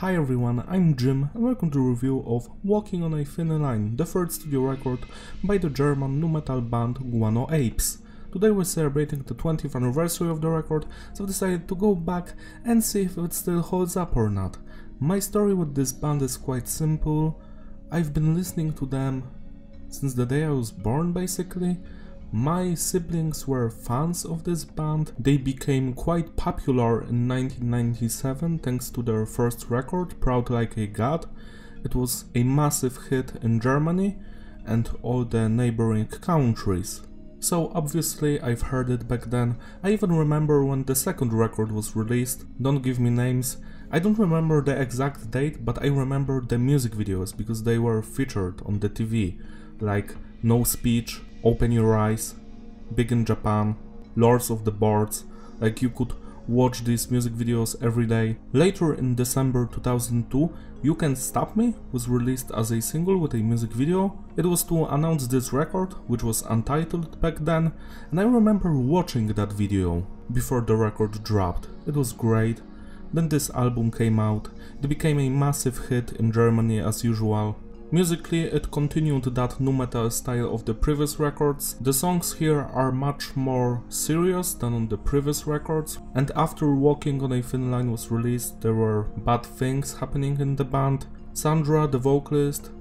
Hi everyone, I'm Jim and welcome to a review of Walking on a Thin Line, the third studio record by the German nu metal band Guano Apes. Today we're celebrating the 20th anniversary of the record, so I decided to go back and see if it still holds up or not. My story with this band is quite simple. I've been listening to them since the day I was born basically. My siblings were fans of this band. They became quite popular in 1997 thanks to their first record, Proud Like a God. It was a massive hit in Germany and all the neighboring countries. So obviously I've heard it back then. I even remember when the second record was released. Don't give me names. I don't remember the exact date, but I remember the music videos because they were featured on the TV, like No Speech, Open Your Eyes, Big in Japan, Lords of the Boards. Like, you could watch these music videos every day. Later in December 2002, You Can't Stop Me was released as a single with a music video. It was to announce this record, which was untitled back then, and I remember watching that video before the record dropped. It was great. Then this album came out. It became a massive hit in Germany as usual. Musically, it continued that nu metal style of the previous records. The songs here are much more serious than on the previous records, and after Walking on a Thin Line was released, there were bad things happening in the band. Sandra, the vocalist,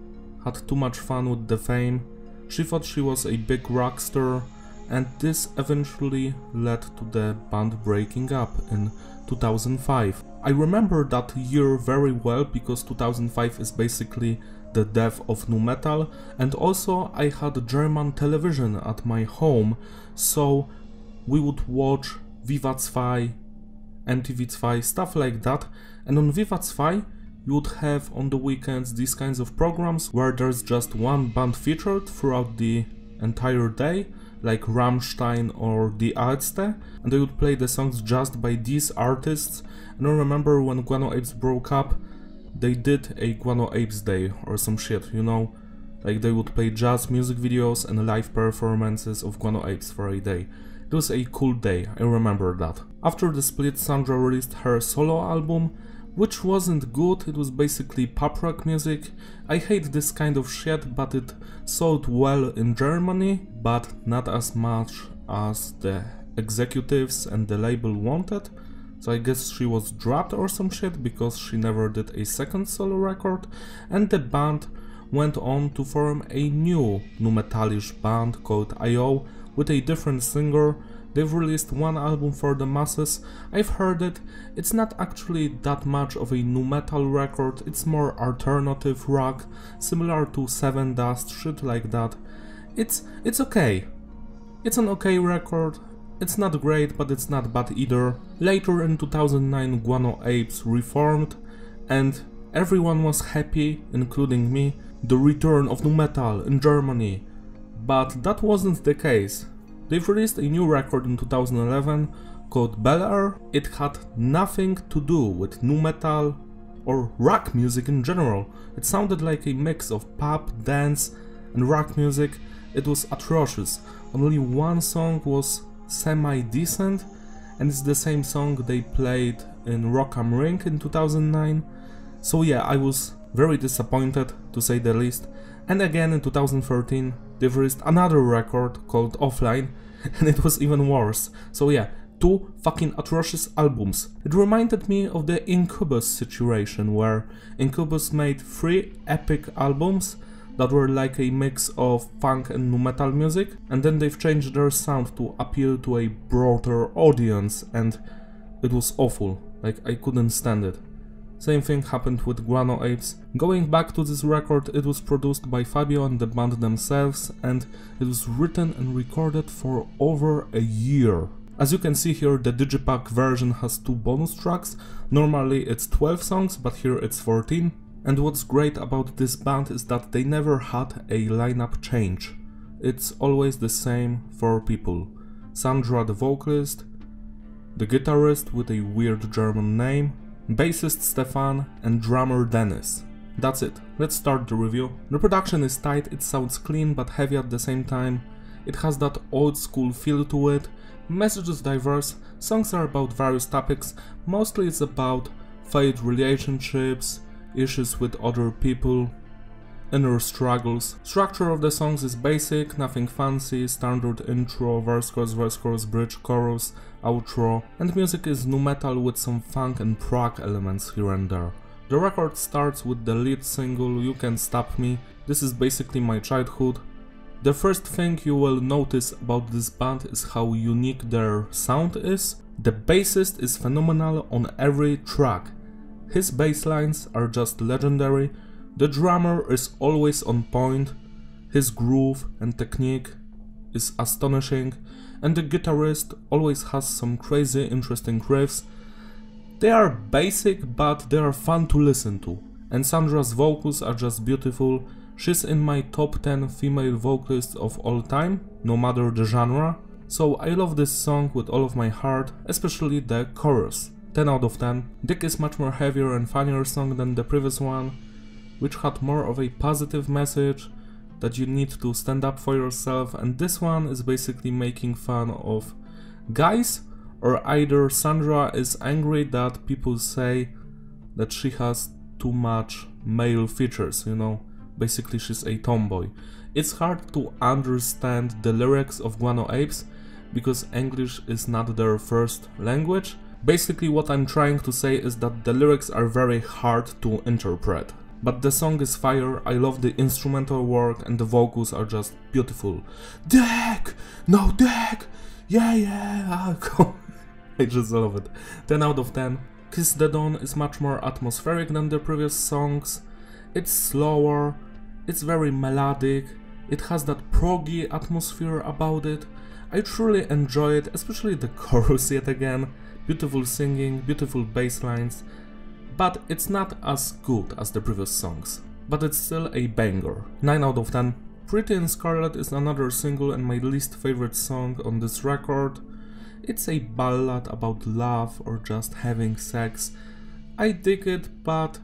had too much fun with the fame. She thought she was a big rock star, and this eventually led to the band breaking up in 2005. I remember that year very well because 2005 is basically the death of nu metal, and also I had German television at my home, so we would watch Viva 2, MTV 2, stuff like that, and on Viva 2 you would have on the weekends these kinds of programs where there's just one band featured throughout the entire day, like Rammstein or Die Ärzte, and they would play the songs just by these artists. And I remember when Guano Apes broke up, they did a Guano Apes Day or some shit, you know, like they would play jazz music videos and live performances of Guano Apes for a day. It was a cool day, I remember that. After the split, Sandra released her solo album, which wasn't good. It was basically pop rock music. I hate this kind of shit, but it sold well in Germany, but not as much as the executives and the label wanted. So I guess she was dropped or some shit because she never did a second solo record, and the band went on to form a new nu metalish band called I.O. with a different singer. They've released one album for the masses. I've heard it. It's not actually that much of a nu metal record, it's more alternative rock, similar to Seven Dust, shit like that. It's okay. It's an okay record. It's not great, but it's not bad either. Later in 2009, Guano Apes reformed, and everyone was happy, including me, the return of nu metal in Germany. But that wasn't the case. They've released a new record in 2011 called Bel Air. It had nothing to do with nu metal or rock music in general. It sounded like a mix of pop, dance and rock music. It was atrocious. Only one song was semi-decent, and it's the same song they played in Rock am Ring in 2009. So yeah, I was very disappointed, to say the least. And again in 2013 they've released another record called Offline, and it was even worse. So yeah, two fucking atrocious albums. It reminded me of the Incubus situation, where Incubus made 3 epic albums that were like a mix of funk and nu metal music, and then they've changed their sound to appeal to a broader audience, and it was awful. Like, I couldn't stand it. Same thing happened with Guano Apes. Going back to this record, it was produced by Fabio and the band themselves, and it was written and recorded for over a year. As you can see here, the Digipack version has 2 bonus tracks. Normally it's 12 songs, but here it's 14. And what's great about this band is that they never had a lineup change. It's always the same 4 people. Sandra, the vocalist, the guitarist with a weird German name, bassist Stefan, and drummer Dennis. That's it. Let's start the review. The production is tight, it sounds clean but heavy at the same time. It has that old school feel to it. Message is diverse, songs are about various topics, mostly it's about failed relationships, issues with other people, inner struggles. Structure of the songs is basic, nothing fancy, standard intro, verse, chorus, bridge, chorus, outro, and music is nu metal with some funk and prog elements here and there. The record starts with the lead single You Can't Stop Me. This is basically my childhood. The first thing you will notice about this band is how unique their sound is. The bassist is phenomenal on every track. His bass lines are just legendary. The drummer is always on point. His groove and technique is astonishing, and the guitarist always has some crazy interesting riffs. They are basic, but they are fun to listen to, and Sandra's vocals are just beautiful. She's in my top 10 female vocalists of all time, no matter the genre. So I love this song with all of my heart, especially the chorus. 10 out of 10. Dick is much more heavier and funnier song than the previous one, which had more of a positive message that you need to stand up for yourself, and this one is basically making fun of guys, or either Sandra is angry that people say that she has too much male features, you know, basically she's a tomboy. It's hard to understand the lyrics of Guano Apes because English is not their first language. Basically what I'm trying to say is that the lyrics are very hard to interpret. But the song is fire, I love the instrumental work and the vocals are just beautiful. Dick! No Dick! Yeah! I just love it. 10 out of 10. Kiss the Dawn is much more atmospheric than the previous songs. It's slower, it's very melodic, it has that proggy atmosphere about it. I truly enjoy it, especially the chorus yet again. Beautiful singing, beautiful bass lines. But it's not as good as the previous songs. But it's still a banger. 9 out of 10. Pretty in Scarlet is another single and my least favorite song on this record. It's a ballad about love or just having sex. I dig it, but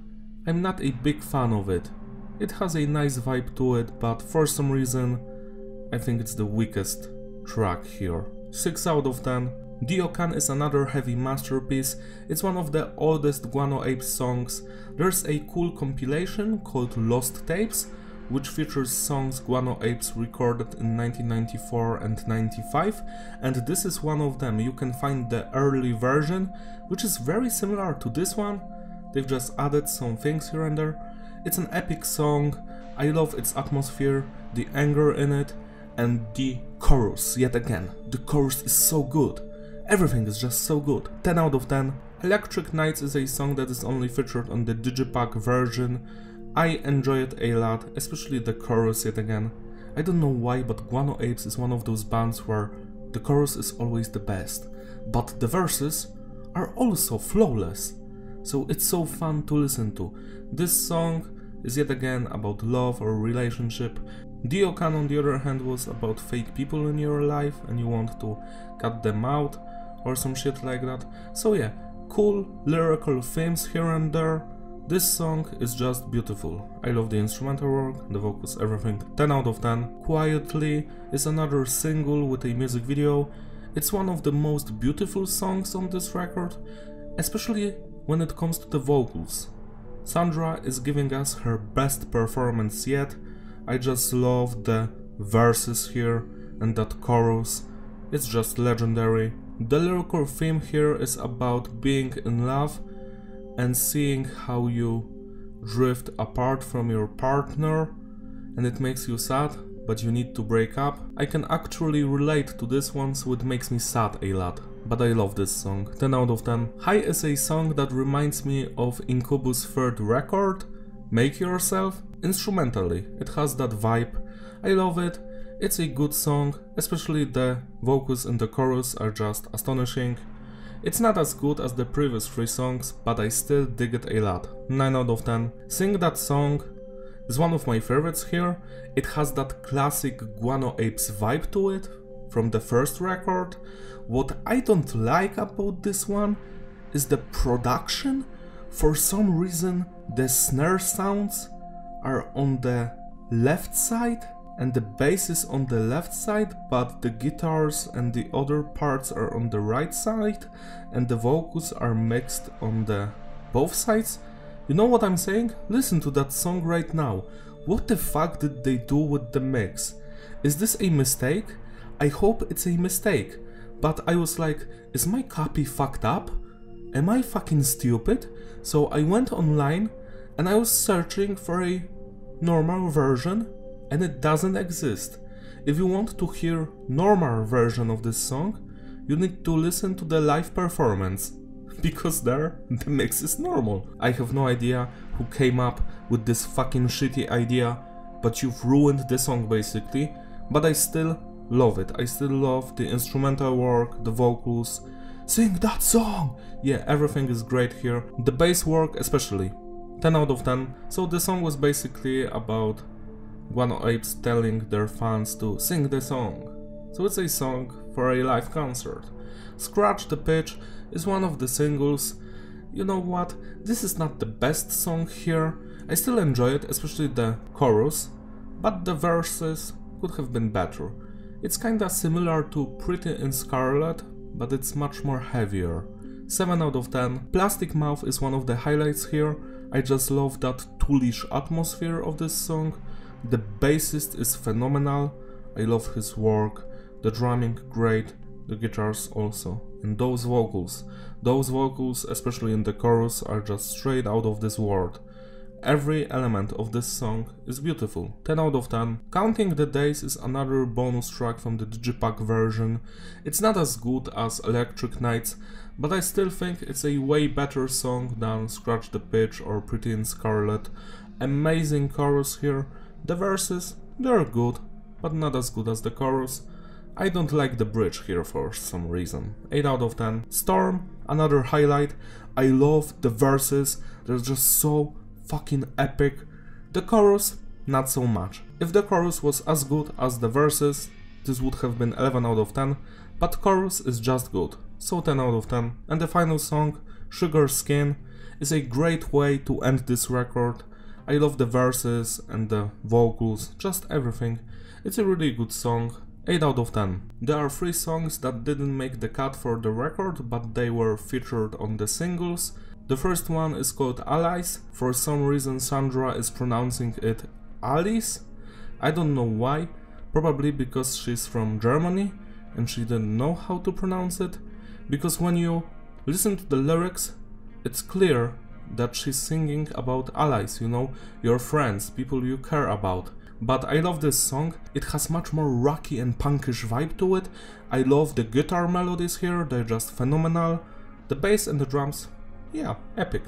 I'm not a big fan of it. It has a nice vibe to it, but for some reason I think it's the weakest track here. 6 out of 10. Diokan is another heavy masterpiece. It's one of the oldest Guano Apes songs. There's a cool compilation called Lost Tapes, which features songs Guano Apes recorded in 1994 and 95, and this is one of them. You can find the early version, which is very similar to this one. They've just added some things here and there. It's an epic song. I love its atmosphere, the anger in it, and the chorus yet again. The chorus is so good. Everything is just so good. 10 out of 10. Electric Nights is a song that is only featured on the Digipack version. I enjoy it a lot, especially the chorus yet again. I don't know why, but Guano Apes is one of those bands where the chorus is always the best, but the verses are also flawless. So it's so fun to listen to. This song is yet again about love or relationship. Diokan on the other hand was about fake people in your life and you want to cut them out or some shit like that. So yeah, cool lyrical themes here and there. This song is just beautiful. I love the instrumental work, the vocals, everything. 10 out of 10. Quietly is another single with a music video. It's one of the most beautiful songs on this record, especially when it comes to the vocals. Sandra is giving us her best performance yet. I just love the verses here and that chorus. It's just legendary. The lyrical theme here is about being in love and seeing how you drift apart from your partner and it makes you sad, but you need to break up. I can actually relate to this one, so it makes me sad a lot. But I love this song. 10 out of 10. High is a song that reminds me of Incubus' third record, Make Yourself. Instrumentally, it has that vibe. I love it. It's a good song, especially the vocals in the chorus are just astonishing. It's not as good as the previous 3 songs, but I still dig it a lot. 9 out of 10. Sing That Song is one of my favorites here. It has that classic Guano Apes vibe to it from the first record. What I don't like about this one is the production. For some reason the snare sounds are on the left side and the bass is on the left side, but the guitars and the other parts are on the right side and the vocals are mixed on the Both sides? You know what I'm saying? Listen to that song right now. What the fuck did they do with the mix? Is this a mistake? I hope it's a mistake. But I was like, is my copy fucked up? Am I fucking stupid? So I went online and I was searching for a normal version and it doesn't exist. If you want to hear normal version of this song, you need to listen to the live performance. Because there, the mix is normal. I have no idea who came up with this fucking shitty idea, but you've ruined the song basically. But I still love it. I still love the instrumental work, the vocals. Sing that song! Yeah, everything is great here. The bass work especially. 10 out of 10. So the song was basically about Guano Apes telling their fans to sing the song. So it's a song for a live concert. Scratch the Pitch is one of the singles. You know what? This is not the best song here. I still enjoy it, especially the chorus, but the verses could have been better. It's kinda similar to Pretty in Scarlet, but it's much more heavier. 7 out of 10. Plastic Mouth is one of the highlights here. I just love that toolish atmosphere of this song. The bassist is phenomenal. I love his work. The drumming great. The guitars also. And those vocals, especially in the chorus, are just straight out of this world. Every element of this song is beautiful. 10 out of 10. Counting the Days is another bonus track from the Digipack version. It's not as good as Electric Nights, but I still think it's a way better song than Scratch the Pitch or Pretty in Scarlet. Amazing chorus here. The verses, they're good, but not as good as the chorus. I don't like the bridge here for some reason. 8 out of 10. Storm, another highlight. I love the verses, they're just so fucking epic. The chorus, not so much. If the chorus was as good as the verses, this would have been 11 out of 10, but chorus is just good, so 10 out of 10. And the final song, Sugar Skin, is a great way to end this record. I love the verses and the vocals, just everything. It's a really good song. 8 out of 10. There are 3 songs that didn't make the cut for the record, but they were featured on the singles. The first one is called Allies. For some reason Sandra is pronouncing it Alice. I don't know why, probably because she's from Germany and she didn't know how to pronounce it. Because when you listen to the lyrics, it's clear that she's singing about allies, you know, your friends, people you care about. But I love this song, it has much more rocky and punkish vibe to it. I love the guitar melodies here, they're just phenomenal. The bass and the drums, yeah, epic.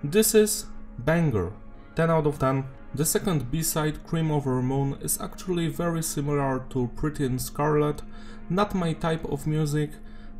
This is banger, 10 out of 10. The second B-side, Cream Over Moon, is actually very similar to Pretty in Scarlet. Not my type of music,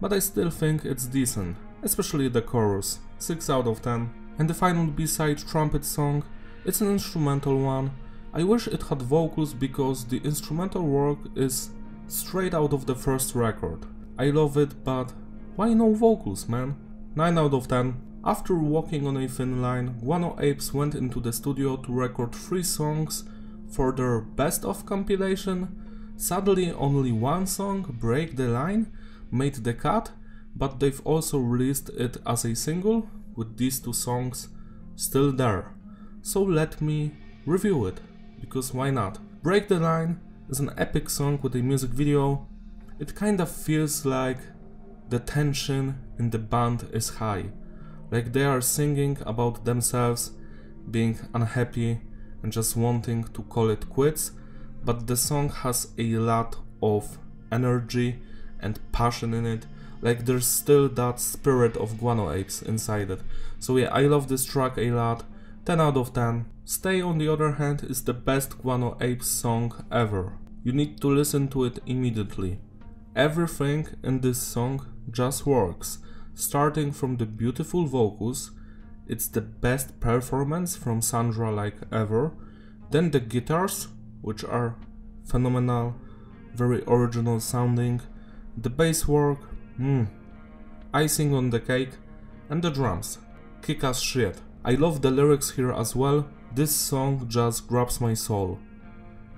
but I still think it's decent, especially the chorus, 6 out of 10. And the final B-side, Trumpet Song, it's an instrumental one. I wish it had vocals because the instrumental work is straight out of the first record. I love it, but why no vocals, man? 9 out of 10. After Walking on a Thin Line, Guano Apes went into the studio to record 3 songs for their best of compilation. Sadly, only one song, Break the Line, made the cut, but they've also released it as a single, with these 2 songs still there. So let me review it, because why not? Break the Line is an epic song with a music video. It kinda feels like the tension in the band is high. Like they are singing about themselves being unhappy and just wanting to call it quits, but the song has a lot of energy and passion in it. Like there's still that spirit of Guano Apes inside it. So yeah, I love this track a lot. 10 out of 10. Stay, on the other hand, is the best Guano Apes song ever. You need to listen to it immediately. Everything in this song just works. Starting from the beautiful vocals, it's the best performance from Sandra like ever. Then the guitars, which are phenomenal, very original sounding. The bass work, icing on the cake. And the drums, kick-ass shit. I love the lyrics here as well. This song just grabs my soul.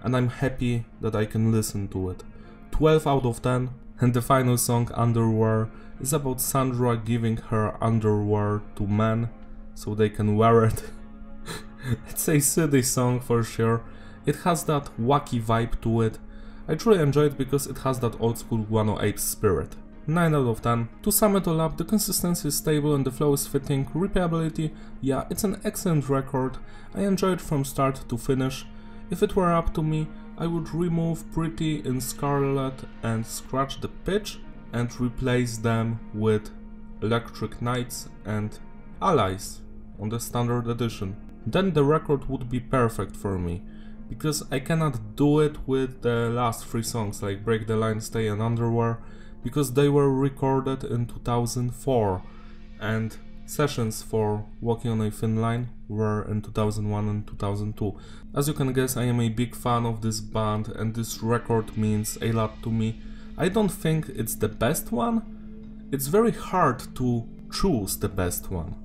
And I'm happy that I can listen to it. 12 out of 10. And the final song, Underwear, is about Sandra giving her underwear to men so they can wear it. It's a silly song for sure. It has that wacky vibe to it. I truly enjoy it because it has that old school Guano Apes spirit. 9 out of 10. To sum it all up, the consistency is stable and the flow is fitting. Replayability, yeah, it's an excellent record. I enjoy it from start to finish. If it were up to me, I would remove Pretty in Scarlet and scratch the pitch and replace them with Electric Knights and Allies on the standard edition. Then the record would be perfect for me, because I cannot do it with the last 3 songs like Break the Line, Stay and Underwear, because they were recorded in 2004 and sessions for Walking on a Thin Line were in 2001 and 2002. As you can guess, I am a big fan of this band and this record means a lot to me. I don't think it's the best one. It's very hard to choose the best one,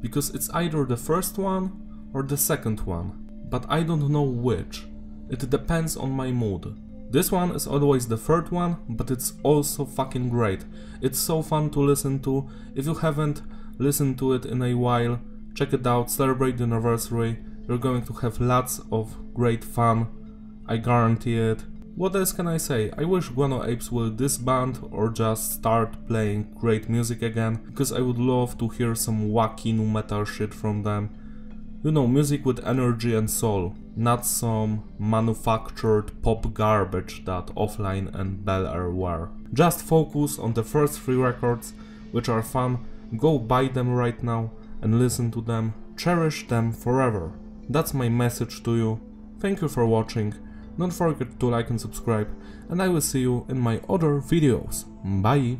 because it's either the first one or the second one, but I don't know which. It depends on my mood. This one is always the third one, but it's also fucking great. It's so fun to listen to. If you haven't listened to it in a while, check it out, celebrate the anniversary. You're going to have lots of great fun, I guarantee it. What else can I say? I wish Guano Apes will disband or just start playing great music again, because I would love to hear some wacky nu metal shit from them. You know, music with energy and soul, not some manufactured pop garbage that Offline and Bel Air were. Just focus on the first 3 records, which are fun, go buy them right now and listen to them, cherish them forever. That's my message to you. Thank you for watching, don't forget to like and subscribe, and I will see you in my other videos. Bye!